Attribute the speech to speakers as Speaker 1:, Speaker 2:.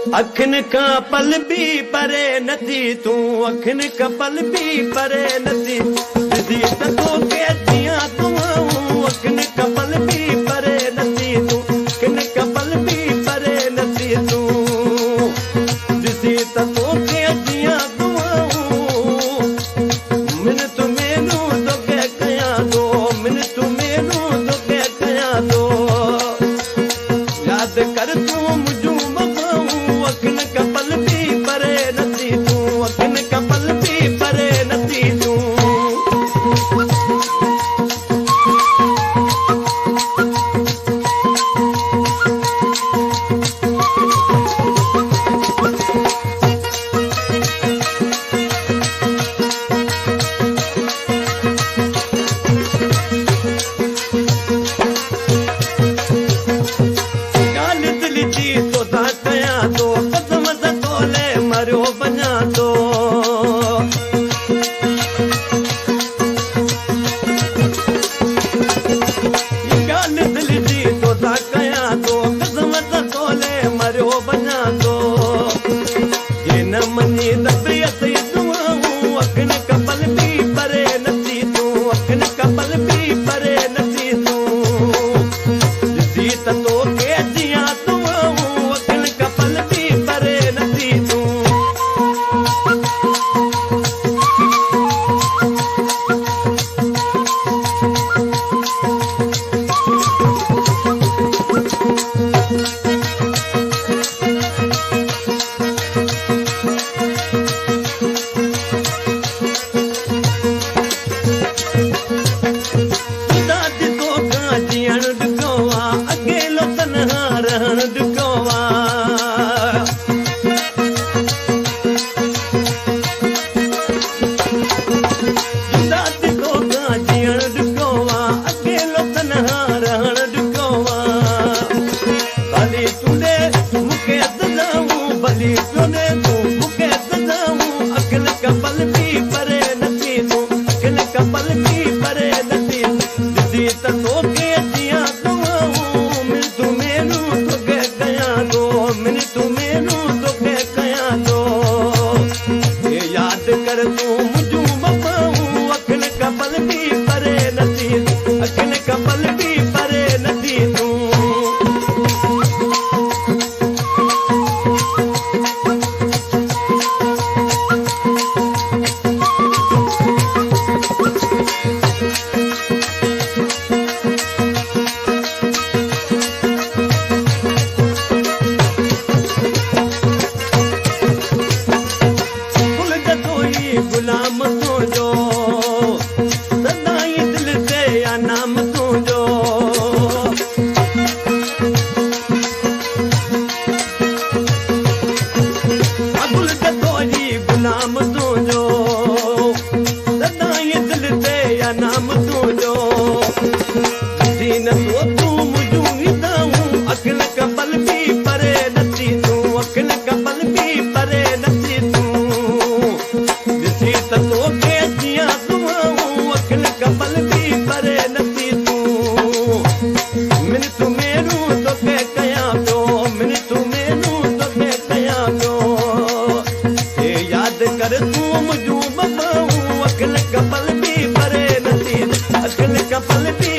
Speaker 1: अखिन का पल भी परे नथी तू अखिन का पल भी परे नथी दीदी तो के दिया तू अखिन का पल भी परे नथी तू अखिन का पल भी परे नथी तू दीदी तो के दिया तू मिन तू मेनू तो के कया दो मिन तू मेनू तो के कया दो याद कर तू मुझू अखिन का पल भी परे नथी तू अखिन का पल भी परे नथी तू बना दो गाल दिल जी तो था कया दो किस्मत तोले मरो बना दो ये न मनी तबियत दुआऊं अखिन का पल भी परे नथी तू अखिन का पल भी परे नथी तू जी तो के दिया तू अखिन का पल भी परे नथी तू अकेलो तन्हा रहन दुकोवा दादी को जियण दुकोवा अकेलो तन्हा रहन दुकोवा भली तूने मुखे सजाऊं भली तूने तू मुखे सजाऊं अखिल का पल भी परे नथी तू अखिल का पल भी परे नथी दीदी तो के दिया तू मिन तू मेनू तो के कया दो मिन तू मेनू तो के कया दो ये याद कर तू मुझू मपाऊं अखिल का पल भी परे नथी अखिल का पल भी परे नथी तू गुलाम तुझो सदाई दिल से या नाम तुझो अबुल जतोई गुलाम तुझो सदाई दिल से या नाम तुझो दीन तो तू मुझू हिदाऊं अखिल का पल भी परे नथी तू अखिल का पल भी परे नथी तू तो के दिया दुआऊं अखिल का पल भी परे नथी तू मिन तू मेनू तो के कया दो मिन तू मेनू तो के कया दो ये याद कर तू मुझू बताऊं अखिल का पल भी परे नथी अखिल का पल भी